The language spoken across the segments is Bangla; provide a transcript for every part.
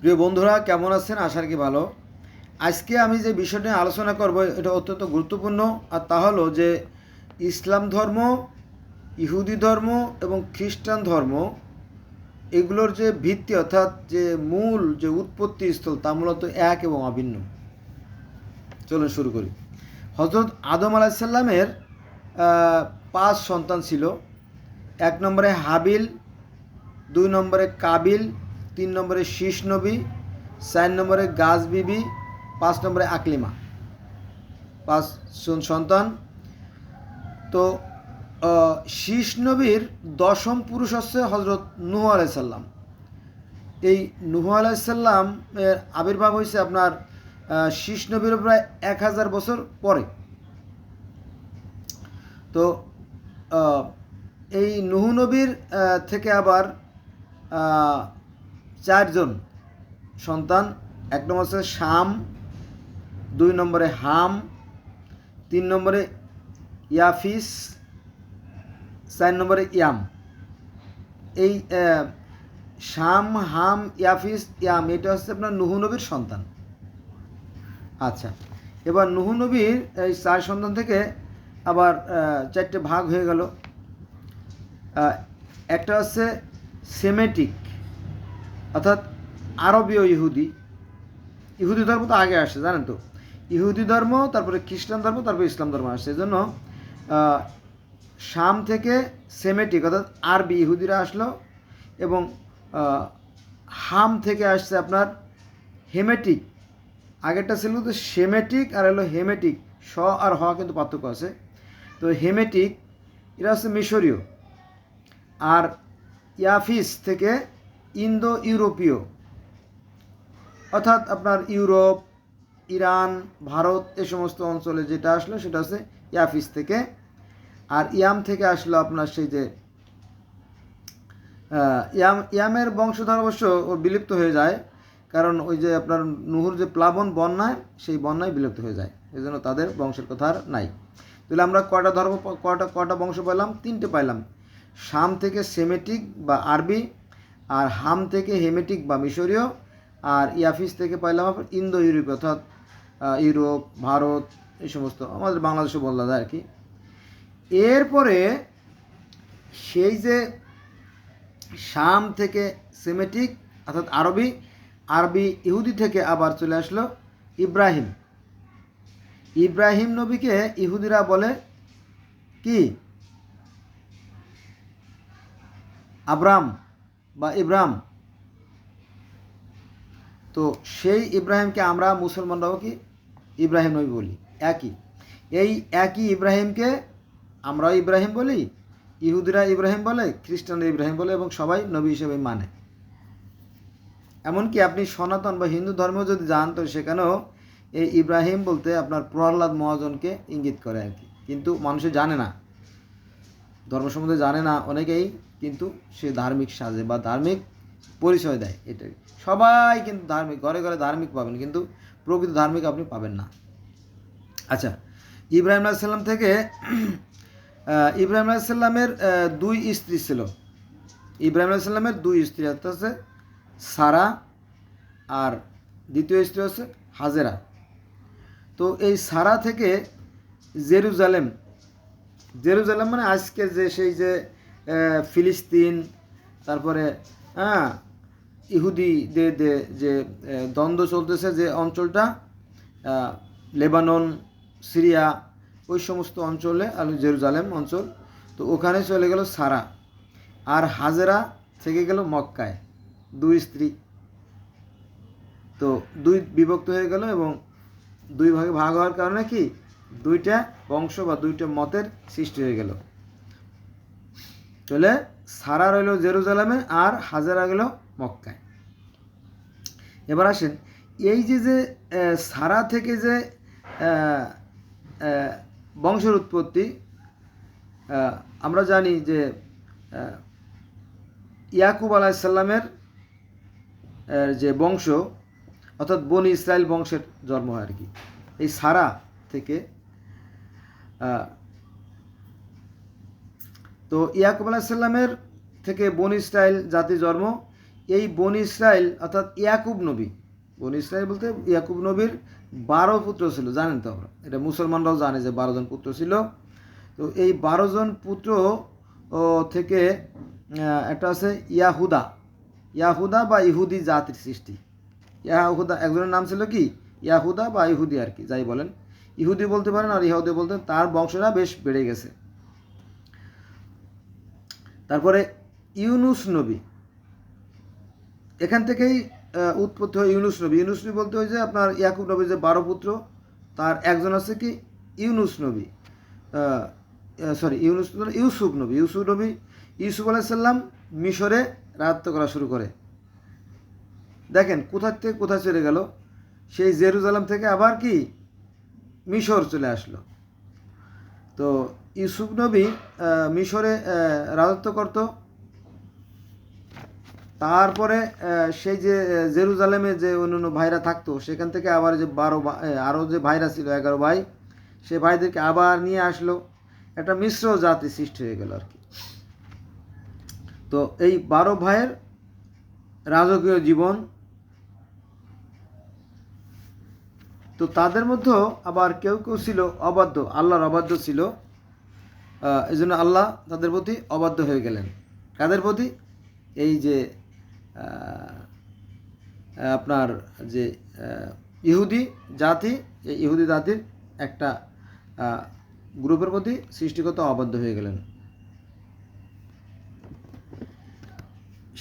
প্রিয় বন্ধুরা, কেমন আছেন? আশা করি ভালো। আজকে আমি যে বিষয় নিয়ে আলোচনা করব এটা অত্যন্ত গুরুত্বপূর্ণ, আর তা হলো যে ইসলাম ধর্ম, ইহুদি ধর্ম এবং খ্রিস্টান ধর্ম এগুলোর যে ভিত্তি অর্থাৎ যে মূল যে উৎপত্তি স্থল তা মূলত এক এবং অভিন্ন। চলুন শুরু করি। হজরত আদম আলাইসাল্লামের 5 সন্তান ছিল। 1 নম্বরে হাবিল, 2 নম্বরে কাবিল, 3 নম্বরে শীষ নবী, 4 নম্বরে গাছ বিবি, 5 নম্বরে আকলিমা। 5 সন্তান। তো শীষ নবীর 10ম পুরুষ হচ্ছে হজরত নূহ আলাইসাল্লাম। এই নূহ আলাইসাল্লাম এর আবির্ভাব হয়েছে আপনার শীষ নবীর প্রায় 1000 বছর পরে। তো এই নূহ নবীর থেকে আবার 4 জন সন্তান। 1 নম্বর হচ্ছে শাম, 2 নম্বরে হাম, 3 নম্বরে ইয়াফিস, 4 নম্বরে ইয়াম। এই শাম, হাম, ইয়াফিস, ইয়াম এটা হচ্ছে আপনার নূহ নবীর সন্তান। আচ্ছা, এবার নূহ নবীর এই 4 সন্তান থেকে আবার 4টে ভাগ হয়ে গেল। একটা হচ্ছে সেমেটিক অর্থাৎ আরবীয় ইহুদি। ইহুদি ধর্ম তো আগে আসছে, জানেন তো। ইহুদি ধর্ম, তারপরে খ্রিস্টান ধর্ম, তারপরে ইসলাম ধর্ম আসছে। এই জন্য শাম থেকে সেমেটিক অর্থাৎ আরবি ইহুদিরা আসলো, এবং হাম থেকে আসছে আপনার হেমেটিক। আগেরটা ছিল তো সেমেটিক, আর হলো হেমেটিক। স আর হ কিন্তু পার্থক্য আছে। তো হেমেটিক এরা হচ্ছে মিশরীয়। আর ইয়াফিস থেকে ইন্দো ইউরোপীয়, অর্থাৎ আপনার ইউরোপ, ইরান, ভারত এ সমস্ত অঞ্চলে যেটা আসলো সেটা হচ্ছে ইয়াফিস থেকে। আর ইয়াম থেকে আসলো আপনার সেই যে ইয়ামের বংশধর অবশ্য বিলুপ্ত হয়ে যায়, কারণ ওই যে আপনার নুহুর যে প্লাবন বন্যায়, সেই বন্যায় বিলুপ্ত হয়ে যায়। এই জন্য তাদের বংশের কথা আর নাই। তাহলে আমরা কটা বংশ পাইলাম? 3টে পাইলাম। শাম থেকে সেমেটিক বা আরবি, আর হাম থেকে হেমেটিক বা মিশরীয়, আর ইয়াফিস থেকে পাইলাম আপনার ইন্দো ইউরোপীয় অর্থাৎ ইউরোপ, ভারত এই সমস্ত, আমাদের বাংলাদেশে বলা যায় আর কি। এরপরে সেই যে শাম থেকে সেমেটিক অর্থাৎ আরবি ইহুদি থেকে আবার চলে আসলো ইব্রাহিম। ইব্রাহিম নবীকে ইহুদিরা বলে কি? আব্রাম বা ইব্রাহিম। তো সেই ইব্রাহিমকে আমরা মুসলমানরাও কি ইব্রাহিম নবী বলি। এই একই ইব্রাহিমকে আমরাও ইব্রাহিম বলি, ইহুদিরা ইব্রাহিম বলে, খ্রিস্টানরা ইব্রাহিম বলে, এবং সবাই নবী হিসেবে মানে। এমনকি আপনি সনাতন বা হিন্দু ধর্মেও যদি যান, তো সেখানেও এই ইব্রাহিম বলতে আপনার প্রহ্লাদ মহাজনকে ইঙ্গিত করে আর কি। কিন্তু মানুষে জানে না, ধর্ম সম্বন্ধে জানে না অনেকেই, কিন্তু সে ধার্মিক সাজে বা ধার্মিক পরিচয় দেয়। এটাই, সবাই কিন্তু ধার্মিক, ঘরে ঘরে ধার্মিক পাবেন, কিন্তু প্রকৃত ধার্মিক আপনি পাবেন না। আচ্ছা, ইব্রাহিম আলাইসাল্লাম থেকে ইব্রাহিম আলাইসাল্লামের 2 স্ত্রী ছিল। ইব্রাহিম আলাইসাল্লামের 2 স্ত্রী হচ্ছে সারা, আর দ্বিতীয় স্ত্রী হচ্ছে হাজেরা। তো এই সারা থেকে জেরুজালেম মানে আজকে যে সেই যে ফিলিস্তিন, তারপরে ইহুদিদের যে দ্বন্দ্ব চলতেছে যে অঞ্চলটা, লেবানন, সিরিয়া, ওই সমস্ত অঞ্চলে আর জেরুজালেম অঞ্চল, তো ওখানে চলে গেল সারা। আর হাজেরা থেকে গেল মক্কায়। 2 স্ত্রী। তো 2 বিভক্ত হয়ে গেল, এবং 2 ভাগে ভাগ হওয়ার কারণে কি 2টা বংশ বা 2টা মতের সৃষ্টি হয়ে গেল। চলে সারা রইল জেরুজালেমে, আর হাজেরা গেল মক্কায়। এবার আসেন, এই যে সারা থেকে যে বংশের উৎপত্তি, আমরা জানি যে ইয়াকুব আলাইসাল্লামের যে বংশ অর্থাৎ বনি ইসরায়েল বংশের জন্ম হয় আর কি এই সারা থেকে। তো ইয়াকুব আলাইসাল্লামের থেকে বনি ইসরায়েল জাতি জন্ম। এই বনি ইসরাইল অর্থাৎ ইয়াকুব নবী, বনি ইসরাইল বলতে ইয়াকুব নবীর 12 পুত্র ছিল, জানেন তো আমরা, এটা মুসলমানরাও জানে যে 12 জন পুত্র ছিল। তো এই 12 জন পুত্র থেকে একটা আছে ইয়াহুদা বা ইহুদি জাতির সৃষ্টি। ইয়াহুদা একজনের নাম ছিল কি ইয়াহুদা বা ইহুদি আর কি, যাই বলেন, ইহুদি বলতে পারেন আর ইহুদি বলতে, তার বংশটা বেশ বেড়ে গেছে। তারপরে ইউনুস নবী, এখান থেকেই উৎপত্তি হয় ইউনুস নবী। ইউনুস নবী বলতে হয় যে আপনার ইয়াকুব নবীর যে 12 পুত্র তার একজন আছে কি ইউনুস নবী, ইউসুফ নবী। ইউসুফ আলাইসাল্লাম মিশরে রাজত্ব করা শুরু করে। দেখেন কোথা থেকে কোথায় চলে গেল, সেই জেরুজালেম থেকে আবার কি মিশর চলে আসলো। তো ইউসুফ নবী মিশরে রাজত্ব করত। তারপরে সেই যে জেরুজালেমে যে অন্যান্য ভাইরা থাকতো সেখান থেকে আবার যে 12 আরও যে ভাইরা ছিল 11 ভাই, সে ভাইদেরকে আবার নিয়ে আসলো, একটা মিশ্র জাতি সৃষ্টি হয়ে গেল আর কি। তো এই 12 ভাইয়ের রাজকীয় জীবন, তো তাদের মধ্যেও আবার কেউ কেউ ছিল অবাধ্য, আল্লাহর অবাধ্য ছিল। এই জন্য আল্লাহ তাদের প্রতি অবাধ্য হয়ে গেলেন। কাদের প্রতি? এই যে আপনার যে ইহুদি জাতি, এই ইহুদি জাতির একটা গ্রুপের প্রতি সৃষ্টিকর্তা অবাধ্য হয়ে গেলেন।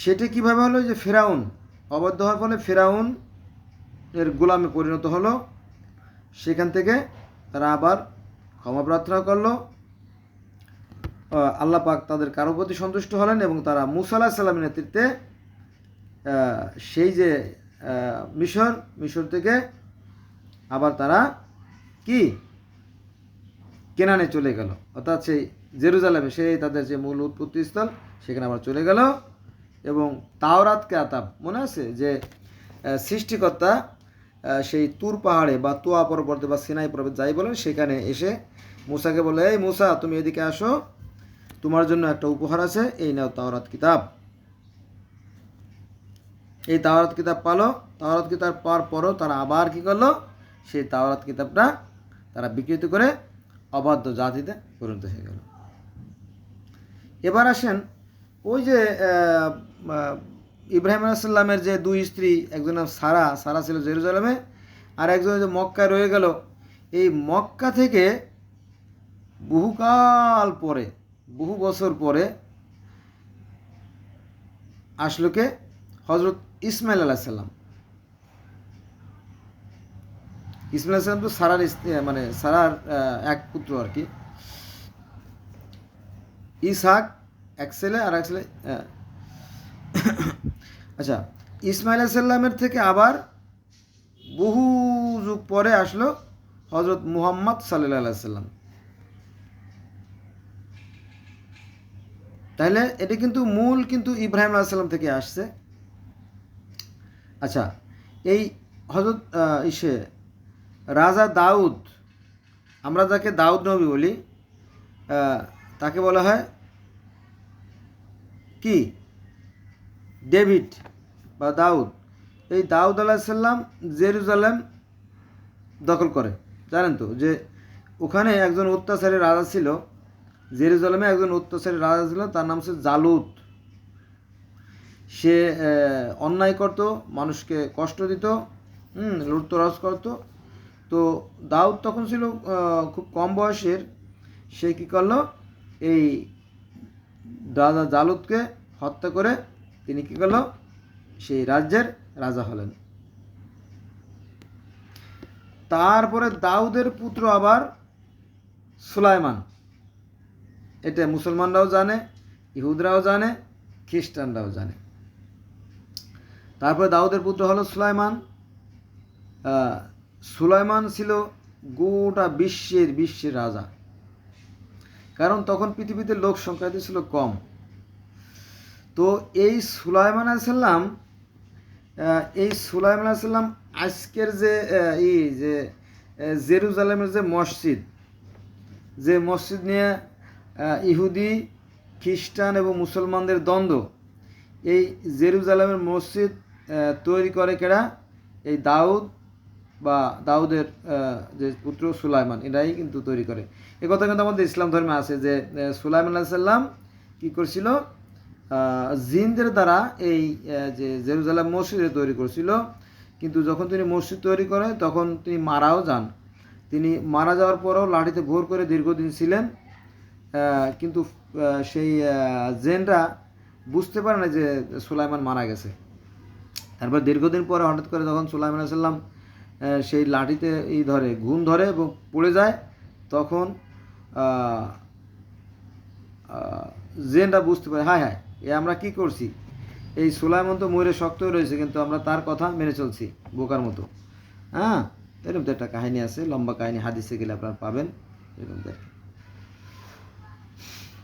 সেটি কিভাবে হলো? যে ফেরাউন অবাধ্য হওয়ার ফলে ফেরাউন এর গোলামে পরিণত হলো। সেখান থেকে তারা আবার ক্ষমা প্রার্থনা করলো, আল্লাহ পাক তাদের কারো প্রতি সন্তুষ্ট হলেন এবং তারা মুসা আলাইহিস সালামের নেতৃত্বে সেই যে মিশর থেকে আবার তারা কি কেনানে চলে গেল, অর্থাৎ সেই জেরুজালেমে, সেই তাদের যে মূল উৎপত্তি স্থল, সেখানে আবার চলে গেল। এবং তাওরাত কিতাব মনে আছে যে সৃষ্টিকর্তা সেই তুর পাহাড়ে বা তোয়া পর্বতে বা সিনাই পর্বত যাই বলেন, সেখানে এসে মুসাকে বলে, এই মুসা তুমি এদিকে আসো, তোমার জন্য একটা উপহার আছে, এই নাও তাওরাত কিতাব। এই তাওরাত কিতাব পালো। তাওরাত কিতাব পাওয়ার পরও তারা আবার কি করলো? সেই তাওরাত কিতাবটা তারা বিকৃত করে অবাধ্য জাতিতে পরিণত হয়ে গেল। এবার আসেন ওই যে ইব্রাহিম আলাইহিস সালামের যে 2 স্ত্রী, একজন নাম সারা ছিল জেরুজালেমে, আর একজন যে মক্কায় রয়ে গেল। এই মক্কা থেকে বহুকাল পরে, বহু বছর পরে আসলো কে? হজরত ইসমাইল আলাইহিস সালাম। ইসমাইল আলাইহিস সালাম তো সারার মানে সারার এক পুত্র আর কি। ইসহাক এক ছেলে আর এক ছেলে। আচ্ছা, ইসমাইল আলাইহিস সালামের থেকে আবার বহু যুগ পরে আসলো হজরত মুহাম্মদ সাল্লাল্লাহু আলাইহি সাল্লাম। তাহলে এটা কিন্তু মূল কিন্তু ইব্রাহিম আলাইহিস সালাম থেকে আসছে। আচ্ছা, এই হজরত রাজা দাউদ, আমরা যাকে দাউদ নবী বলি, তাকে বলা হয় কি ডেভিড বা দাউদ। এই দাউদ আলাইহিস সালাম জেরুজালেম দখল করে, জানেন তো যে ওখানে একজন অত্যাচারী রাজা ছিল, জেরুজালেমে একজন অত্যাচারী রাজা ছিল, তার নাম ছিল জালুত। সে অন্যায় করত, মানুষকে কষ্ট দিত, লুটতরাজ করত। তো দাউদ তখন ছিল খুব কম বয়সের। সে কী করলো? এই রাজা জালুতকে হত্যা করে তিনি কী করলো? সেই রাজ্যের রাজা হলেন। তারপরে দাউদের পুত্র আবার সুলাইমান, এটা মুসলমানরাও জানে, ইহুদরাও জানে, খ্রিস্টানরাও জানে। তারপরে দাউদের পুত্র হলো সুলাইমান। সুলাইমান ছিল গোটা বিশ্বের রাজা, কারণ তখন পৃথিবীতে লোক সংখ্যা ছিল কম। তো এই সুলাইমান আলাইহিস সালাম আজকের যে যে জেরুজালেমের যে মসজিদ নিয়ে ইহুদি, খ্রিস্টান এবং মুসলমানদের দ্বন্দ্ব, এই জেরুজালেমের মসজিদ তৈরি করে কেরা? এই দাউদ বা দাউদের যে পুত্র সুলাইমান, এরাই কিন্তু তৈরি করে। এ কথা কিন্তু আমাদের ইসলাম ধর্মে আছে যে সুলাইমান আলাইহিস সালাম কী করছিল? জিনদের দ্বারা এই যে জেরুজালেম মসজিদ তৈরি করছিল। কিন্তু যখন তিনি মসজিদ তৈরি করে তখন তিনি মারাও যান। তিনি মারা যাওয়ার পরেও লাঠিতে ভোর করে দীর্ঘদিন ছিলেন, কিন্তু সেই জেনরা বুঝতে পারে না যে সুলাইমান মারা গেছে। তারপর দীর্ঘদিন পরে হঠাৎ করে যখন সুলাইমান আলাইহিস সালাম সেই লাঠিতে ঘুণ ধরে এবং পড়ে যায়, তখন জেনরা বুঝতে পারে, হায় হায়, এ আমরা কি করছি? এই সুলাইমান তো ময়ূরে শক্ত রয়েছে, কিন্তু আমরা তার কথা মেনে চলছি বোকার মতো। হ্যাঁ, এরকম তো একটা কাহিনী আছে, লম্বা কাহিনী, হাদিসে গেলে আপনারা পাবেন এরকম।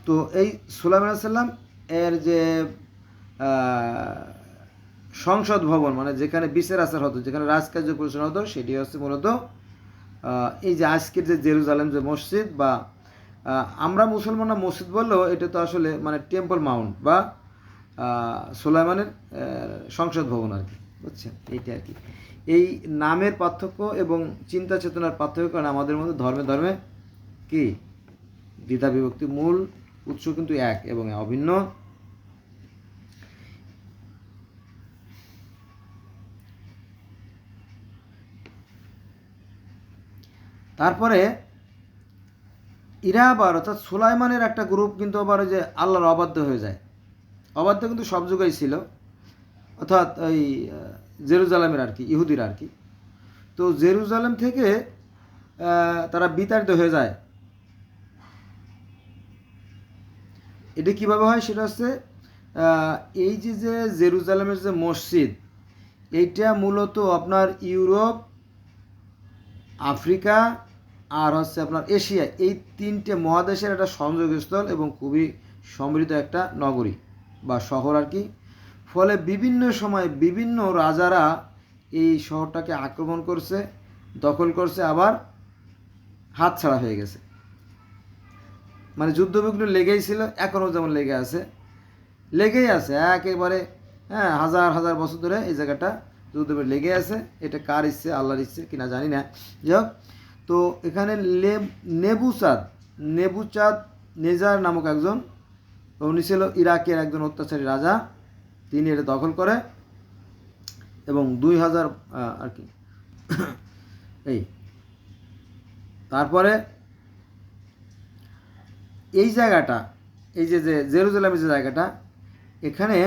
তো এই সুলাইমান আলাইহিস সালাম এর যে সংসদ ভবন, মানে যেখানে বিচার আচার হতো, যেখানে রাজকার্য পরিচালনা হতো, সেটি হচ্ছে মূলত এই যে আজকের যে জেরুজালেম যে মসজিদ, বা আমরা মুসলমানরা মসজিদ বললেও এটা তো আসলে মানে টেম্পল মাউন্ট বা সুলাইমানের সংসদ ভবন আর কি, বুঝছেন? এইটা আর কি। এই নামের পার্থক্য এবং চিন্তা চেতনার পার্থক্য কারণে আমাদের মধ্যে ধর্মে ধর্মে কি দ্বিধা বিভক্তি, মূল উৎস কিন্তু এক এবং অভিন্ন। তারপরে ইরা আবার, অর্থাৎ সুলাইমানের একটা গ্রুপ কিন্তু আবার ওই যে আল্লাহর অবাধ্য হয়ে যায়। অবাধ্য কিন্তু সব যুগেই ছিল, অর্থাৎ ওই জেরুজালেমের আর কি, ইহুদিরা আর কি। তো জেরুজালেম থেকে তারা বিতাড়িত হয়ে যায়। এটা কীভাবে হয়? সেটা হচ্ছে এই যে যে জেরুজালেমের যে মসজিদ, এইটা মূলত আপনার ইউরোপ, আফ্রিকা আর হচ্ছে আপনার এশিয়া, এই তিনটে মহাদেশের একটা সংযোগস্থল এবং খুবই সমৃদ্ধ একটা নগরী বা শহর আর কি। ফলে বিভিন্ন সময় বিভিন্ন রাজারা এই শহরটাকে আক্রমণ করছে, দখল করছে, আবার হাতছাড়া হয়ে গেছে। মানে যুদ্ধবিগ্ন লেগেই ছিল, এখনও যেমন লেগেই আছে একেবারে। হ্যাঁ, হাজার হাজার বছর ধরে এই জায়গাটা যুদ্ধবিগ্ন লেগে আছে। এটা কার ইচ্ছে? আল্লাহর ইচ্ছে কিনা জানি না। যাই হোক, তো এখানে নেবুচাঁদ নেজার নামক একজন, উনি ছিল ইরাকের একজন অত্যাচারী রাজা। তিনি এটা দখল করে এবং 2000 আর কি এই তারপরে এই জায়গাটা, এই যে জেরুজালেমের যে জায়গাটা, এখানে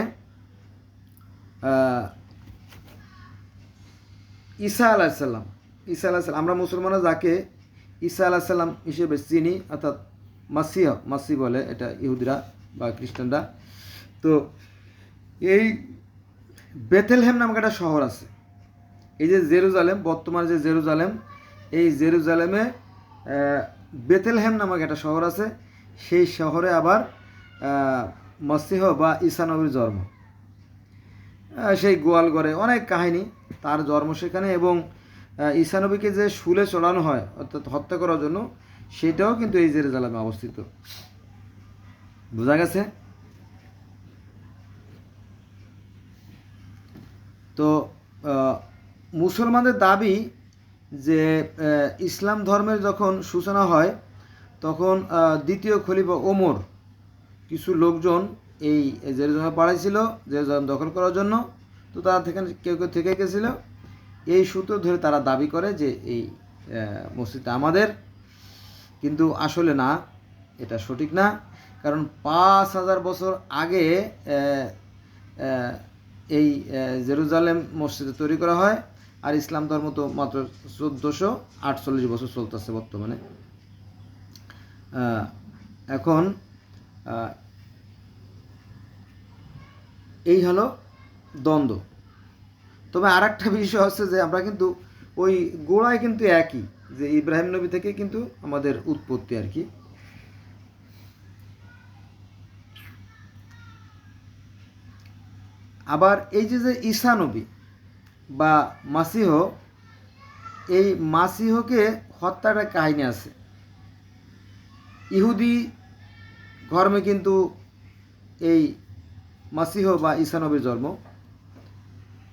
ঈসা আলাইসাল্লাম, আমরা মুসলমানরা যাকে ঈসা আলাইসাল্লাম হিসেবে চিনি, অর্থাৎ মাসি বলে এটা ইহুদিরা বা খ্রিস্টানরা। তো এই বেথেলহেম নামক একটা শহর আছে। এই যে জেরুজালেম, বর্তমানে যে জেরুজালেম, এই জেরুজালেমে বেথেলহেম নামক একটা শহর আছে। সেই শহরে আবার মসিহ বা ঈসা নবীর জন্ম। সেই গোয়ালঘরে অনেক কাহিনী, তার জন্ম সেখানে। এবং ঈসা নবীকে যে শুলে চড়ানো হয় অর্থাৎ হত্যা করার জন্য, সেটাও কিন্তু এই জেরুজালেমে অবস্থিত। বোঝা গেছে? তো মুসলমানদের দাবি যে ইসলাম ধর্মের যখন সূচনা হয়, তখন দ্বিতীয় খলিফা ওমর কিছু লোকজন এই জেরুজালেমে পাঠাইছিল জেরুজালেম দখল করার জন্য। তো তারা কেউ কেউ থেকে গেছিল। এই সূত্র ধরে তারা দাবি করে যে এই মসজিদটা আমাদের, কিন্তু আসলে না, এটা সঠিক না। কারণ 5000 বছর আগে এই জেরুজালেম মসজিদ তৈরি করা হয়, আর ইসলাম ধর্ম তো মাত্র 1448 বছর চলতেছে বর্তমানে। এখন এই হলো দ্বন্দ্ব। তবে আর একটা বিষয় হচ্ছে যে আমরা কিন্তু ওই গোড়ায় কিন্তু একই, যে ইব্রাহিম নবী থেকে কিন্তু আমাদের উৎপত্তি আর কি। আবার এই যে ঈসা নবী বা মাসিহ, এই মাসিহকে হত্যার একটা কাহিনী আছে। ইহুদি ধর্মে কিন্তু এই মাসিহ বা ঈসা নবীর জন্ম।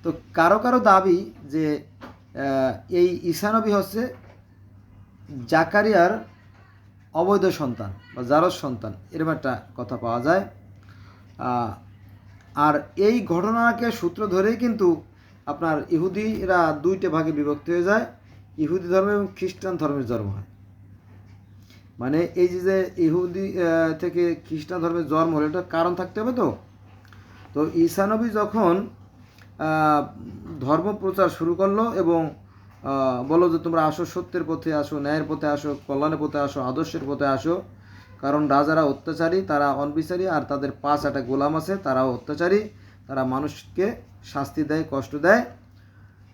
তো কারো কারো দাবি যে এই ঈসা নবী হচ্ছে জাকারিয়ার অবৈধ সন্তান বা জারজ সন্তান, এরকম একটা কথা পাওয়া যায়। আর এই ঘটনাকে সূত্র ধরেই কিন্তু আপনার ইহুদিরা দুইটা ভাগে বিভক্ত হয়ে যায়, ইহুদি ধর্ম এবং খ্রিস্টান ধর্মের জন্ম হয়। মানে এই যে ইহুদি থেকে খ্রিস্টান ধর্মের জন্ম হলো, এটা কারণ থাকতে হবে। তো ঈসা নবী যখন ধর্ম প্রচার শুরু করলো এবং বলো যে তোমরা আসো, সত্যের পথে আসো, ন্যায়ের পথে আসো, কল্যাণের পথে আসো, আদর্শের পথে আসো, কারণ রাজারা অত্যাচারী, তারা অনবিচারী, আর তাদের 5 গোলাম আছে, তারাও অত্যাচারী, তারা মানুষকে শাস্তি দেয়, কষ্ট দেয়।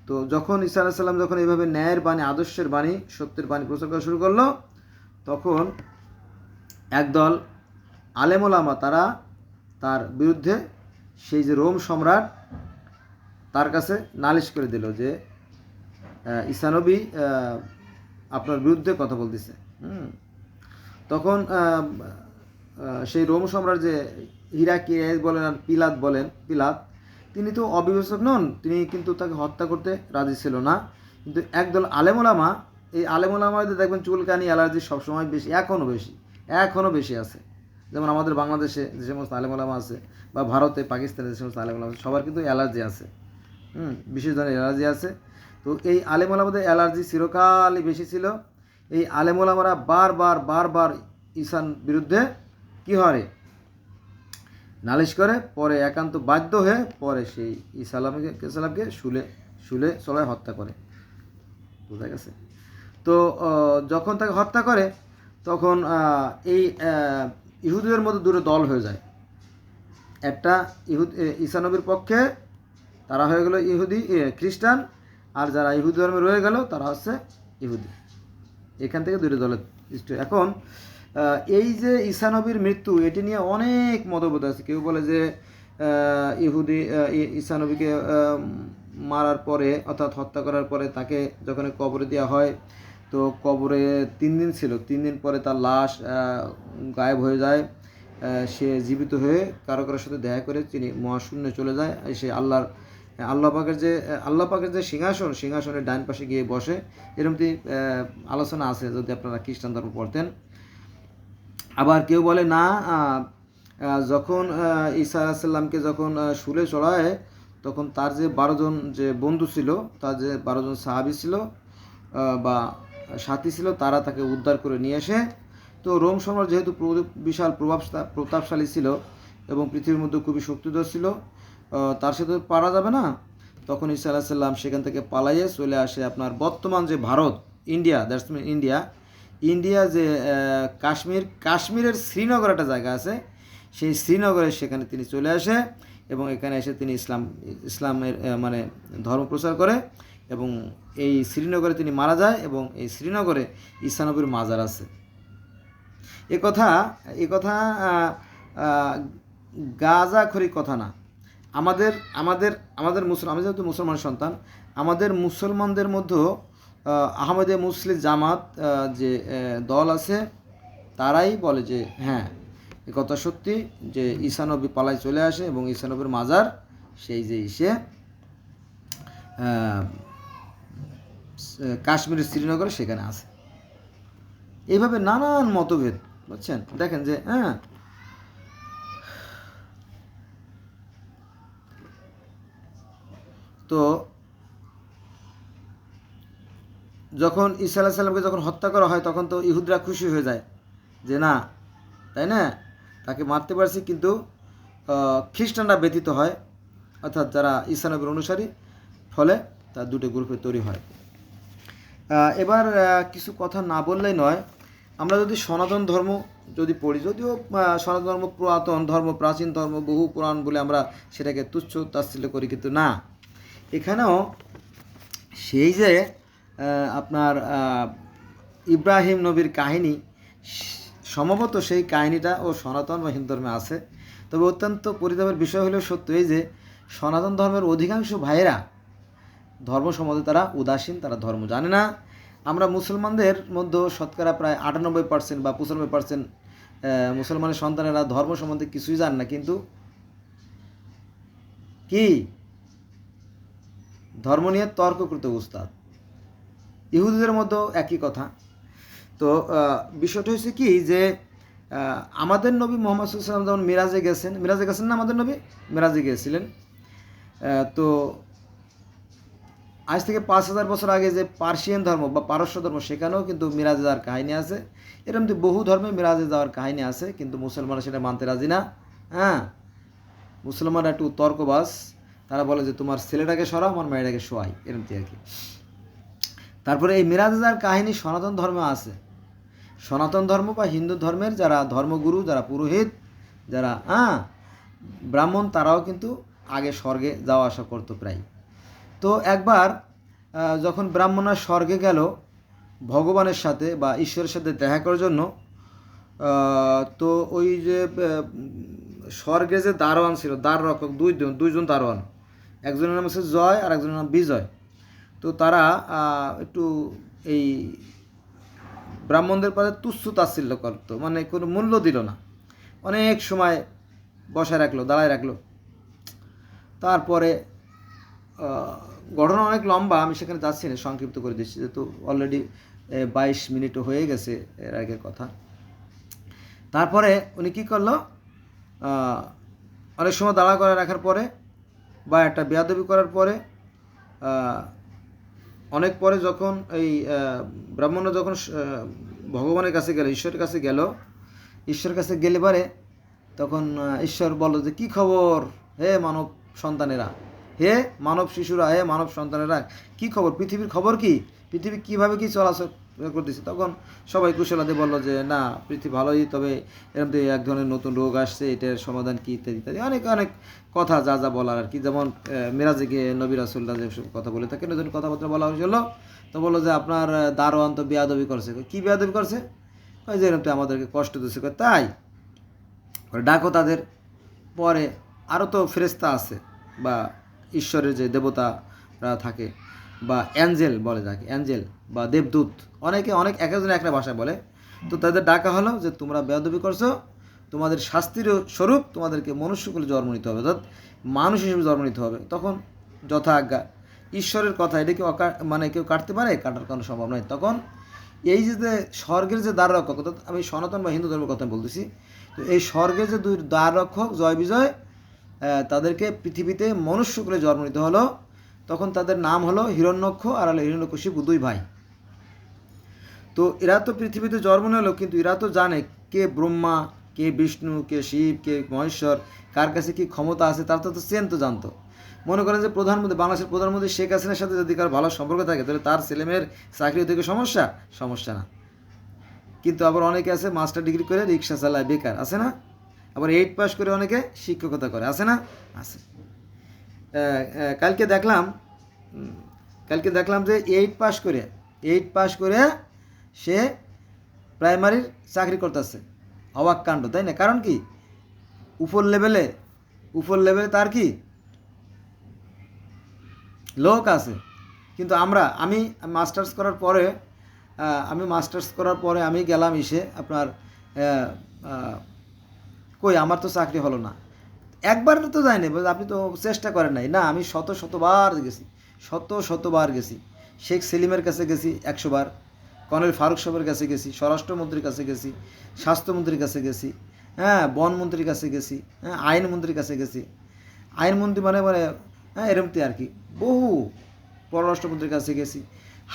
তো যখন ঈসা আলাইহিস সালাম যখন এইভাবে ন্যায়ের বাণী, আদর্শের বাণী, সত্যের বাণী প্রচার করা শুরু করলো, তখন একদল আলেম ওলামা তারা তার বিরুদ্ধে সেই যে রোম সম্রাট তার কাছে নালিশ করে দিল যে ঈসা নবী আপনার বিরুদ্ধে কথা বলতেছে। তখন সেই রোম সম্রাট যে হিরাক্লিয়াস বলেন আর পিলাত, তিনি তো অবিবেচক নন, তিনি কিন্তু তাকে হত্যা করতে রাজি ছিল না। কিন্তু একদল আলেম ওলামা, এই আলেম ওলামাদের দেখবেন চুলকানি অ্যালার্জি সবসময় বেশি, এখনও বেশি আছে। যেমন আমাদের বাংলাদেশে যে সমস্ত আলেম ওলামা আছে বা ভারতে, পাকিস্তানে যে সমস্ত আলেম ওলামা আছে, সবার কিন্তু অ্যালার্জি আছে, বিশেষ ধরনের অ্যালার্জি আছে। তো এই আলেম ওলামাদের অ্যালার্জি চিরকালই বেশি ছিল। এই আলেম ওলামারা বারবার ঈসার বিরুদ্ধে কী হয় নালিশ করে, পরে একান্ত বাধ্য হয়ে পরে সেই ঈসা আলাইহিসসালামকে শুলে চলায় হত্যা করে। বোঝা গেছে? তো যখন তাকে হত্যা করে তখন এই ইহুদিদের মধ্যে দুটো দল হয়ে যায়। একটা ঈসা নবীর পক্ষে, তারা হয়ে গেল খ্রিস্টান, আর যারা ইহুদি ধর্মে রয়ে গেল তারা হচ্ছে ইহুদি। এখান থেকে দুটো দলের সৃষ্টি। এখন এই যে ঈসা নবীর মৃত্যু, এটি নিয়ে অনেক মতভেদ আছে। কেউ বলে যে ঈসা নবীকে মারার পরে, অর্থাৎ হত্যা করার পরে তাকে যখন কবরে দেওয়া হয়, তো কবরে 3 দিন ছিল, 3 দিন পরে তার লাশ গায়েব হয়ে যায়, সে জীবিত হয়ে কারো সাথে দেখা করে তিনি মহাশূন্যে চলে যায়, সে আল্লাহ পাকের যে সিংহাসনের ডান পাশে গিয়ে বসে। এরকমটি আলোচনা আছে যদি আপনারা খ্রিস্টান ধর্ম পড়তেন। আবার কেউ বলে না, যখন ঈসা আলাইহিস সালামকে যখন শুলে চড়ায়, তখন তার যে 12 জন যে বন্ধু ছিল, তার যে 12 জন সাহাবী ছিল বা সাথী ছিল, তারা তাকে উদ্ধার করে নিয়ে আসে। তো রোম সম্রাট যেহেতু বিশাল প্রতাপশালী ছিল এবং পৃথিবীর মধ্যে খুবই শক্তিধর ছিল, তার সাথে পারা যাবে না। তখন ঈসা আলাইহিস সালাম সেখান থেকে পালাইয়ে চলে আসে আপনার বর্তমান যে Bharat, India, that's mean India যে কাশ্মীরের শ্রীনগর একটা জায়গা আছে, সেই শ্রীনগরে সেখানে তিনি চলে আসে এবং এখানে এসে তিনি ইসলামের মানে ধর্ম প্রচার করে এবং এই শ্রীনগরে তিনি মারা যায় এবং এই শ্রীনগরে ঈসা নবীর মাজার আছে। এ কথা গাঁজাখড়ি কথা না। আমাদের মুসলমান, আমি যেহেতু মুসলমানের সন্তান, আমাদের মুসলমানদের মধ্যেও আহমদে মুসলিম জামাত যে দল আছে, তারাই বলে যে হ্যাঁ, এ কথা সত্যি যে ঈসা নবী পালায় চলে আসে এবং ঈসা নবীর মাজার সেই যে কাশ্মীরের শ্রীনগরে সেখানে আছে। এইভাবে নানান মতভেদ, বুঝছেন? দেখেন যে তো যখন ঈসা আলাইহিস সালামকে যখন হত্যা করা হয়, তখন তো ইহুদরা খুশি হয়ে যায় যে না, তাই না, তাকে মারতে পারছি। কিন্তু খ্রিস্টানরা ব্যতীত হয়, অর্থাৎ যারা ঈসা নবীর অনুসারী, ফলে তার দুটো গ্রুপে তৈরি হয়। এবার কিছু কথা না বললেই নয়, আমরা যদি সনাতন ধর্ম যদি পড়ি, যদিও সনাতন ধর্ম পুরাতন ধর্ম, প্রাচীন ধর্ম, বহু পুরাণ বলে আমরা সেটাকে তুচ্ছ তাচ্ছিল্য করি, কিন্তু না, এখানেও সেই যে আপনার ইব্রাহিম নবীর কাহিনী, সম্ভবত সেই কাহিনীটা ও সনাতন বা হিন্দু ধর্মে আছে। তবে অত্যন্ত পরিতাপের বিষয় হলেও সত্য এই যে সনাতন ধর্মের অধিকাংশ ভাইয়েরা ধর্ম সম্বন্ধে তারা উদাসীন, তারা ধর্ম জানে না। আমরা মুসলমানদের মধ্যে শতকরা প্রায় 98% বা 95% মুসলমানের সন্তানেরা ধর্ম সম্বন্ধে কিছুই জানে না, কিন্তু কি ধর্ম নিয়ে তর্ক করতে উস্তাদ। ইহুদিদের মধ্যেও একই কথা। তো বিষয়টা হচ্ছে কি যে আমাদের নবী মুহাম্মদ সাল্লাল্লাহু আলাইহি ওয়াসাল্লাম যখন মিরাজে গেছেন না আমাদের নবী, মিরাজে গিয়েছিলেন। তো আজ থেকে 5,000 বছর আগে যে পার্সিয়ান ধর্ম বা পারস্য ধর্ম, সেখানেও কিন্তু মিরাজে যাওয়ার কাহিনী আছে। এরকম বহু ধর্মে মিরাজে যাওয়ার কাহিনী আছে, কিন্তু মুসলমানরা সেটা মানতে রাজি না। হ্যাঁ, মুসলমানরা একটু তর্কবাজ, তারা বলে যে তোমার ছেলেটাকে সরাও, আমার মেয়েটাকে শোয়াই, এরকম আর কি। তারপরে এই মিরাজে যাওয়ার কাহিনী সনাতন ধর্মে আছে। সনাতন ধর্ম বা হিন্দু ধর্মের যারা ধর্মগুরু, যারা পুরোহিত, যারা ব্রাহ্মণ, তারাও কিন্তু আগে স্বর্গে যাওয়া আসা করতো প্রায়। তো একবার যখন ব্রাহ্মণরা স্বর্গে গেল ভগবানের সাথে বা ঈশ্বরের সাথে দেখা করার জন্য, তো ওই যে স্বর্গে যে দারোয়ান ছিল, দ্বাররক্ষক, দুইজন দারোয়ান, একজনের নাম হচ্ছে জয় আর একজনের নাম বিজয়। তো তারা একটু এই ব্রাহ্মণদের পরে তুচ্ছ তাচ্ছিল্য করতো, মানে কোনো মূল্য দিল না, অনেক সময় বসায় রাখলো, দাঁড়ায় রাখলো। তারপরে ঘটনা অনেক লম্বা, আমি সেখানে যাচ্ছি না, সংক্ষিপ্ত করে দিচ্ছি, যেহেতু অলরেডি 22 মিনিট হয়ে গেছে এর আগের কথা। তারপরে উনি কী করলো, অনেক সময় দাঁড়া করে রাখার পরে বা একটা বেয়াদবি করার পরে, অনেক পরে যখন এই ব্রাহ্মণরা যখন ভগবানের কাছে গেল, ঈশ্বরের কাছে গেল, ঈশ্বরের কাছে গেলে পারে তখন ঈশ্বর বলল যে কী খবর হে মানব সন্তানেরা, হে মানব শিশুরা, হে মানব সন্তানেরা, কি খবর, পৃথিবীর খবর কি, পৃথিবী কীভাবে কী চলাচল করতেছে। তখন সবাই কুশলাতে বলল যে না, পৃথিবী ভালোই, তবে এরকম এক ধরনের নতুন রোগ আসছে, এটার সমাধান কী, ইত্যাদি ইত্যাদি অনেক অনেক কথা যা যা বলার আর কি। যেমন মেরাজে গিয়ে নবী রাসূলুল্লাহ যেসব কথা বলে থাকে, নতুন কথাবার্তা বলা হয়েছিল। তো বললো যে আপনার দারোয়ান তো বেয়াদবি করছে। কী বেয়াদবি করছে? যে এরকম আমাদেরকে কষ্ট দিচ্ছে। তাই ডাকো তাদের। পরে আরও তো ফেরেশতা আছে বা ঈশ্বরের যে দেবতারা থাকে বা অ্যাঞ্জেল বলে যাকে, অ্যাঞ্জেল বা দেবদূত, অনেকে অনেক এক একজন একটা ভাষায় বলে। তো তাদের ডাকা হলো যে তোমরা বেয়াদবি করছো, তোমাদের শাস্তির স্বরূপ তোমাদেরকে মনুষ্যকুলে জন্ম নিতে হবে, অর্থাৎ মানুষ হিসেবে জন্ম নিতে হবে। তখন যথা আজ্ঞা, ঈশ্বরের কথা, এটা কি মানে কেউ কাটতে পারে? কাটার কোনো সম্ভব নয়। তখন এই যে স্বর্গের যে দ্বাররক্ষক, অর্থাৎ আমি সনাতন বা হিন্দু ধর্মের কথা বলতেছি, তো এই স্বর্গের যে দুই দ্বাররক্ষক জয় বিজয়, তাদেরকে পৃথিবীতে মনুষ্যকুলে জন্ম নিতে হলো। তখন তাদের নাম হলো হিরণ্যক্ষ আর হলো হিরণ্যকশিপু, দুই ভাই। তো এরা তো পৃথিবীতে জন্ম নিল, কিন্তু এরা তো জানে কে ব্রহ্মা, কে বিষ্ণু, কে শিব, কে মহেশ্বর, কার কাছে কী ক্ষমতা আছে, তার তো চেন তো জানতো। মনে করেন যে প্রধানমন্ত্রী, বাংলাদেশের প্রধানমন্ত্রী শেখ হাসিনার সাথে যদি কার ভালো সম্পর্ক থাকে, তাহলে তার ছেলেমেয়ের চাকরি থেকে সমস্যা না। কিন্তু আবার অনেকে আছে মাস্টার ডিগ্রি করে রিক্সা চালায়, বেকার, আছে না? আবার 8 পাস করে অনেকে শিক্ষকতা করে, আছে না? আছে। কালকে দেখলাম যে 8 পাস করে সে প্রাইমারির চাকরি করতেছে। অবাক কাণ্ড, তাই না? কারণ কি, উপর লেভেলে তার কি লোক আছে। কিন্তু আমি মাস্টার্স করার পরে আমি গেলাম আপনার কই, আমার তো চাকরি হলো না। একবার তো যায়নি, আপনি তো চেষ্টা করেন নাই না। আমি শতবার গেছি। শেখ সেলিমের কাছে গেছি 100 বার, কর্নেল ফারুক সাহেবের কাছে গেছি, স্বরাষ্ট্রমন্ত্রীর কাছে গেছি, স্বাস্থ্যমন্ত্রীর কাছে গেছি, বনমন্ত্রীর কাছে গেছি, আইনমন্ত্রীর কাছে গেছি। আইনমন্ত্রী মানে এরমতি আর কি, বহু পররাষ্ট্রমন্ত্রীর কাছে গেছি,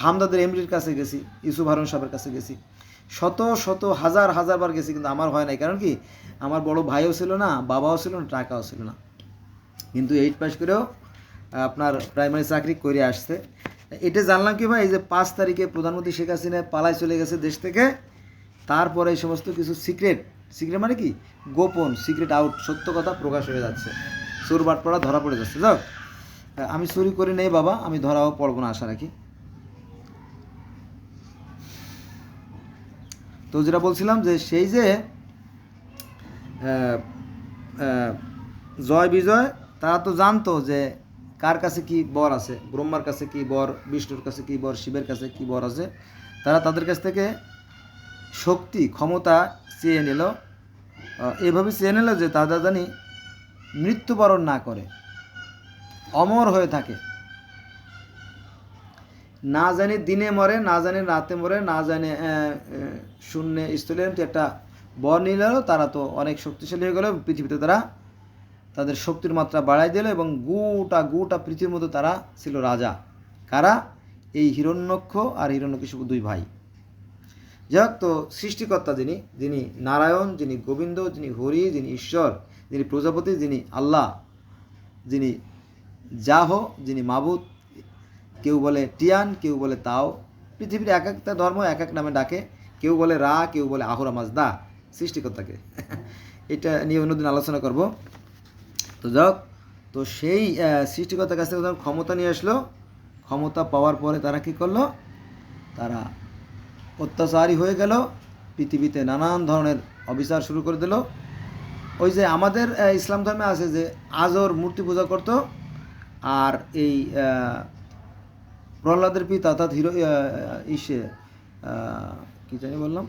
হামদাদের এমডির কাছে গেছি, ইউসুফ হারুন সাহেবের কাছে গেছি, শত হাজার বার গেছি, কিন্তু আমার হয় নাই। কারণ কি, আমার বড় ভাইও ছিল না, বাবাও ছিল না, টাকাও ছিল না। কিন্তু 8 পাস করেও আপনার প্রাইমারি চাকরি করে আসছে। এটা জানলাম কি ভাই, এই যে 5 তারিখে প্রধানমন্ত্রী শেখ হাসিনা পালায় চলে গেছে দেশ থেকে, তারপরে এই সমস্ত কিছু সিক্রেট মানে কি, গোপন সিক্রেট আউট, সত্য কথা প্রকাশ হয়ে যাচ্ছে, চোর বাটপাড়া ধরা পড়ে যাচ্ছে। যাক, আমি চুরি করি নেই বাবা, আমি ধরাও পড়বো না আশা রাখি। তো যেটা বলছিলাম যে সেই যে জয় বিজয়, তারা তো জানতো যে কার কাছে কি বর আছে, ব্রহ্মার কাছে কি বর, বিষ্ণুর কাছে কি বর, শিবের কাছে কি বর আছে। তারা তাদের কাছ থেকে শক্তি ক্ষমতা চেয়ে নিল, এভাবে চেয়ে নিল যে তারা জানি মৃত্যুবরণ না করে। অমর হয়ে থাকে। না জানি দিনে মরে, না জানি রাতে মরে, না জানি শূন্য স্থলে একটা বর নিল, তারা তো অনেক শক্তিশালী হয়ে গেল, পৃথিবীতে তারা তাদের শক্তির মাত্রা বাড়াই দিল এবং গোটা পৃথিবীর মধ্যে তারা ছিল রাজা। কারা? এই হিরণ্যক্ষ আর হিরণ্যকশিপু দুই ভাই। যাই হোক, তো সৃষ্টিকর্তা যিনি নারায়ণ, যিনি গোবিন্দ, যিনি হরি, যিনি ঈশ্বর, যিনি প্রজাপতি, যিনি আল্লাহ, যিনি যাহ, যিনি মাবুদ, কেউ বলে টিয়ান, কেউ বলে তাও। পৃথিবীর এক একটা ধর্ম এক এক নামে ডাকে, কেউ বলে রা, কেউ বলে আহুরা মাজদা সৃষ্টিকর্তাকে। এটা নিয়ে অন্যদিন আলোচনা করব। তো যাক, তো সেই সৃষ্টিকর্তার কাছ থেকে যখন ক্ষমতা নিয়ে আসলো, ক্ষমতা পাওয়ার পরে তারা কি করলো? তারা অত্যাচারী হয়ে গেল, পৃথিবীতে নানান ধরনের অবিচার শুরু করে দিল। ওই যে আমাদের ইসলাম ধর্মে আছে যে আজর মূর্তি পূজা করত, আর এই প্রহ্লাদের পিতা অর্থাৎ কি জানি বললাম,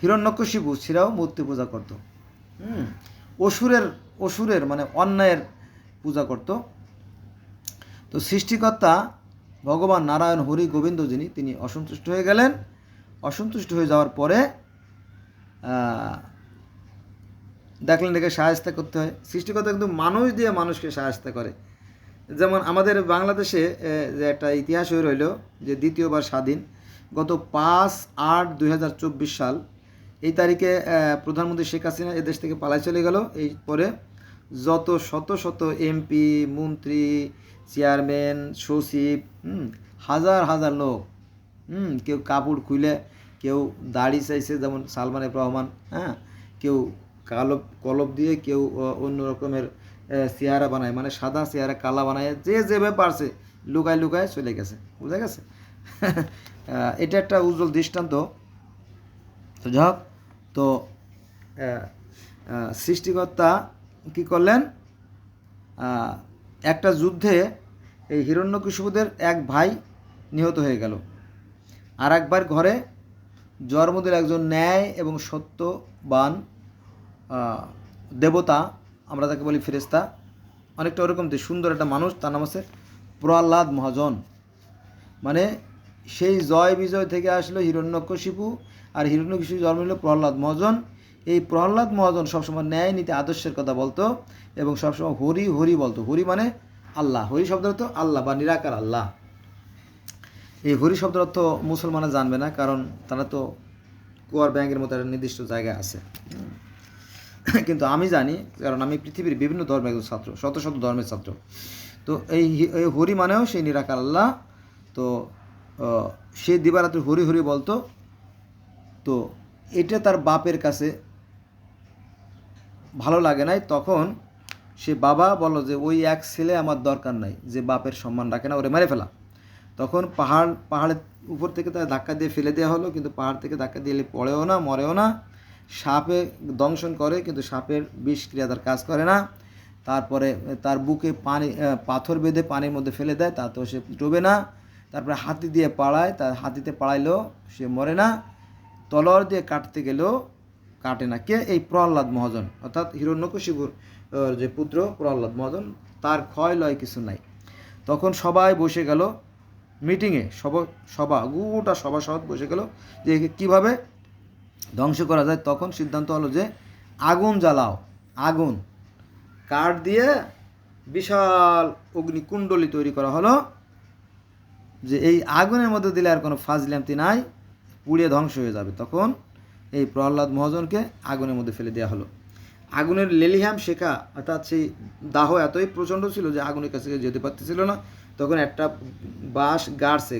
হিরণ্যকশিপু, সেরাও মূর্তি পূজা করত। অসুরের মানে অন্যায়ের পূজা করত। তো সৃষ্টিকর্তা ভগবান নারায়ণ, হরি, গোবিন্দ তিনি অসন্তুষ্ট হয়ে গেলেন। অসন্তুষ্ট হয়ে যাওয়ার পরে দেখলেন এটাকে সাহায্য করতে হয়। সৃষ্টিকর্তা কিন্তু মানুষ দিয়ে মানুষকে সাহায্য করে। যেমন আমাদের বাংলাদেশে যে একটা ইতিহাস হয়ে রইল যে দ্বিতীয়বার স্বাধীন, গত 5/8/2024 সাল এই তারিখে প্রধানমন্ত্রী শেখ হাসিনা এদেশ থেকে পালাই চলে গেল। এই পরে যত শত এমপি, মন্ত্রী, চেয়ারম্যান, সচিব, হাজার লোক, কেউ কাপড় খুলে, কেউ দাড়ি চাইছে যেমন সালমান এফ রহমান, কেউ কলব দিয়ে, কেউ অন্য রকমের চেহারা বানায়, মানে সাদা চেহারা কালা বানায়, যে যেভাবে পারছে লুকায় চলে গেছে। বুঝা গেছে? এটা একটা উজ্জ্বল দৃষ্টান্ত। তো যাক, তো সৃষ্টিকর্তা কি করলেন? একটা যুদ্ধে এই হিরণ্যকশিপুদের এক ভাই নিহত হয়ে গেল। আর একবার ঘরে জন্ম দিল একজন ন্যায় এবং সত্যবান দেবতা, আমরা তাকে বলি ফেরেশতা, অনেকটা ওরকম সুন্দর একটা মানুষ। তার নাম আছে প্রহ্লাদ মহাজন। মানে সেই জয় বিজয় থেকে আসলো হিরণ্যকশিপু, আর হিরণ্যকশিপু জন্ম নিল প্রহ্লাদ মহাজন। এই প্রহ্লাদ মহাজন সবসময় ন্যায় নীতি আদর্শের কথা বলতো এবং সবসময় হরি বলতো। হরি মানে আল্লাহ, হরি শব্দের অর্থ আল্লাহ বা নিরাকার আল্লাহ। এই হরি শব্দের অর্থ মুসলমানরা জানবে না, কারণ তারা তো কুয়ার ব্যাংকের মতো একটা নির্দিষ্ট জায়গায় আছে। কিন্তু আমি জানি, কারণ আমি পৃথিবীর বিভিন্ন ধর্মের একজন ছাত্র, শত ধর্মের ছাত্র। তো এই হরি মানেও সেই নিরাকার আল্লাহ। তো সে দিবারাত্রি হরি বলতো। তো এটা তার বাপের কাছে ভালো লাগে নাই। তখন সে বাবা বলল যে ওই এক ছেলে আমার দরকার নাই, যে বাপের সম্মান রাখে না, ওরে মেরে ফেলা। তখন পাহাড়ের উপর থেকে তার ধাক্কা দিয়ে ফেলে দেওয়া হলো, কিন্তু পাহাড় থেকে ধাক্কা দিয়ে পড়েও না, মরেও না। সাপে দংশন করে, কিন্তু সাপের বিষক্রিয়া তার কাজ করে না। তারপরে তার বুকে পাথর বেঁধে পানির মধ্যে ফেলে দেয়, তাতেও সে ডোবে না। তারপরে হাতি দিয়ে পাড়ায়, তার হাতিতে পাড়াইলেও সে মরে না। তলোয়ার দিয়ে কাটতে গেলেও কাটে না। কে? এই প্রহ্লাদ মহাজন, অর্থাৎ হিরণ্যকশিপুর যে পুত্র প্রহ্লাদ মহাজন, তার ক্ষয় লয় কিছু নাই। তখন সবাই বসে গেল মিটিংয়ে, গোটা সভা সহ বসে গেল যে কীভাবে ধ্বংস করা যায়। তখন সিদ্ধান্ত হলো যে আগুন জ্বালাও, আগুন কাঠ দিয়ে বিশাল অগ্নিকুণ্ডলী তৈরি করা হলো, যে এই আগুনের মধ্যে দিলে আর কোনো ফাজলামতি নাই, পুড়িয়ে ধ্বংস হয়ে যাবে। তখন এই প্রহ্লাদ মহাজনকে আগুনের মধ্যে ফেলে দেওয়া হলো। আগুনের লেলিহাম শেখা, অর্থাৎ সেই দাহ এতই প্রচণ্ড ছিল যে আগুনের কাছে যেতে পারতেছিল না। তখন একটা বাঁশ গাড়ছে,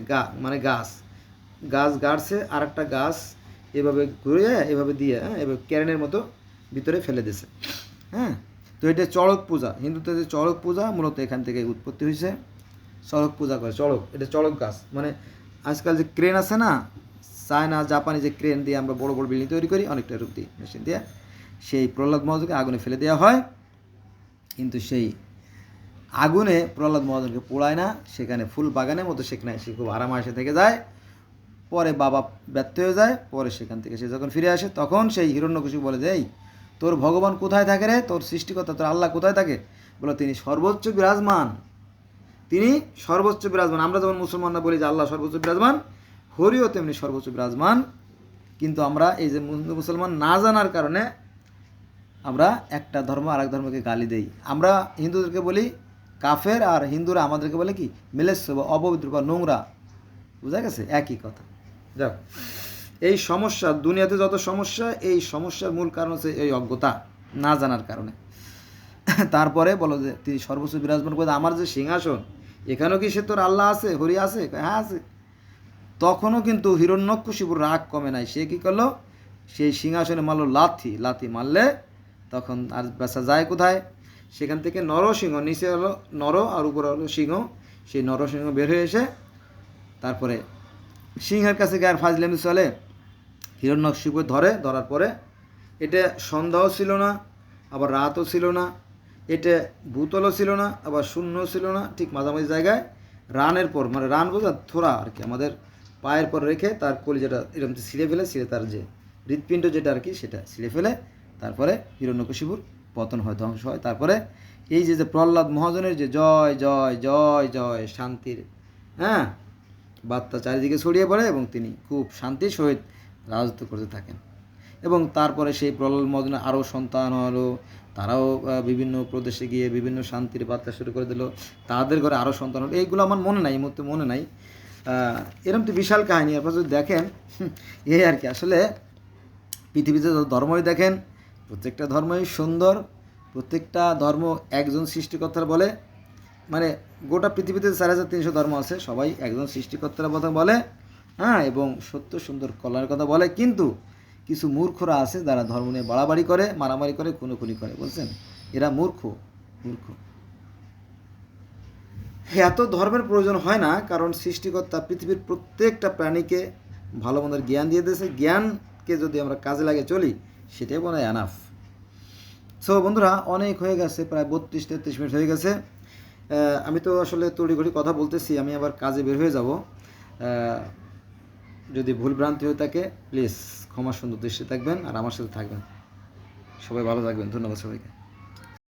গাছ গাড়ছে, আর একটা গাছ এভাবে ঘুরে এভাবে দিয়ে এভাবে ক্যারেনের মতো ভিতরে ফেলে দিয়েছে। তো এটা চড়ক পূজা, হিন্দুদের যে চড়ক পূজা মূলত এখান থেকে উৎপত্তি হয়েছে। চড়ক পূজা করে, এটা চড়ক গাছ। মানে আজকাল যে ক্রেন আছে না, চায়না জাপানি যে ক্রেন দিয়ে আমরা বড় বিল্ডিং তৈরি করি, অনেকটা রূপ দিই মেশিন দিয়ে, সেই প্রহ্লাদ মহাজনকে আগুনে ফেলে দেওয়া হয়। কিন্তু সেই আগুনে প্রহ্লাদ মহাজনকে পোড়ায় না, সেখানে ফুল বাগানের মতো সেখানে সে খুব আরামাসে থেকে যায়। পরে বাবা ব্যর্থ হয়ে যায়, পরে সেখান থেকে সে যখন ফিরে আসে, তখন সেই হিরণ্যকশিপু বলে যে এই তোর ভগবান কোথায় থাকে রে, তোর সৃষ্টিকর্তা তোর আল্লাহ কোথায় থাকে? বলে তিনি সর্বোচ্চ বিরাজমান, তিনি সর্বোচ্চ বিরাজমান। আমরা যেমন মুসলমানরা বলি যে আল্লাহ সর্বোচ্চ বিরাজমান, হরিও তেমনি সর্বোচ্চ বিরাজমান। কিন্তু আমরা এই যে মুসলমান না জানার কারণে আমরা একটা ধর্ম আর এক ধর্মকে গালি দেই। আমরা হিন্দুদেরকে বলি কাফের, আর হিন্দুরা আমাদেরকে বলে কি মেলেচ্ছ বা অপবিত্র বা নোংরা। বোঝা গেছে? একই কথা। যাক, এই সমস্যা, দুনিয়াতে যত সমস্যা, এই সমস্যার মূল কারণ হচ্ছে এই অজ্ঞতা, না জানার কারণে। তারপরে বলো যে তিনি সর্বোচ্চ বিরাজমান করে, আমার যে সিংহাসন, এখানেও কি সে তোর আল্লাহ আছে, হরি আছে? হ্যাঁ আছে। তখনও কিন্তু হিরণ্যকশিপুর রাগ কমে নাই। সে কী করলো? সেই সিংহাসনে মারলো লাথি, লাথি মারলে তখন আর বেচা যায় কোথায়? সেখান থেকে নরসিংহ, নিচে হলো নর আর উপরে হলো সিংহ, সেই নরসিংহ বের হয়ে এসে তারপরে সিংহের কাছে গায়ের ফাজলামি চলে, হিরণ্যকশিপুর ধরে। ধরার পরে এটা সন্ধ্যাও ছিল না, আবার রাতও ছিল না, এটা ভূতলও ছিল না, আবার শূন্যও ছিল না, ঠিক মাঝামাঝি জায়গায় রানের পর, মানে রান বোঝা থোড়া আর কি, আমাদের পায়ের পর রেখে তার কলিজাটা এরকম ছিঁড়ে ফেলে, ছিঁড়ে তার যে হৃৎপিণ্ড যেটা আর কি সেটা ছিঁড়ে ফেলে তারপরে হিরণ্যকশিপুর পতন হয়, ধ্বংস হয়। তারপরে এই যে প্রহ্লাদ মহাজনের যে জয় জয় জয় জয় শান্তির হ্যাঁ বার্তা চারিদিকে ছড়িয়ে পড়ে এবং তিনি খুব শান্তির সহিত রাজত্ব করতে থাকেন। এবং তারপরে সেই প্রহ্লাদ মহাজনের আরও সন্তান হলো, তারাও বিভিন্ন প্রদেশে গিয়ে বিভিন্ন শান্তির বার্তা শুরু করে দিল, তাদের ঘরে আরও সন্তান হলো। এইগুলো আমার মনে নাই, এই মুহূর্তে মনে নাই। এরকম তো বিশাল কাহিনী। আপনারা যদি দেখেন এই আর কি, আসলে পৃথিবীতে যত ধর্মই দেখেন প্রত্যেকটা ধর্মই সুন্দর, প্রত্যেকটা ধর্ম একজন সৃষ্টিকর্তার বলে, মানে গোটা পৃথিবীতে 4300 ধর্ম আছে, সবাই একজন সৃষ্টিকর্তার কথা বলে, হ্যাঁ, এবং সত্য সুন্দর কল্যাণের কথা বলে। কিন্তু কিছু মূর্খরা আছে যারা ধর্ম নিয়ে বাড়াবাড়ি করে, মারামারি করে, খুনোখুনি করে, বলছেন এরা মূর্খ। মূর্খ। এত ধর্মের প্রয়োজন হয় না, কারণ সৃষ্টিকর্তা পৃথিবীর প্রত্যেকটা প্রাণীকে ভালো মন্দের জ্ঞান দিয়ে দিয়েছে। জ্ঞানকে যদি আমরা কাজে লাগে চলি, সেটাই মনে হয় এনাফ। সো বন্ধুরা, অনেক হয়ে গেছে, প্রায় 32-33 মিনিট হয়ে গেছে। আমি তো আসলে তড়িঘড়ি কথা বলতেছি, আমি আবার কাজে বের হয়ে যাব। যদি ভুলভ্রান্তি হয়ে থাকে প্লিজ ক্ষমা সুন্দর দৃষ্টি থাকবেন আর আমার সাথে থাকবেন। সবাই ভালো থাকবেন। ধন্যবাদ সবাইকে।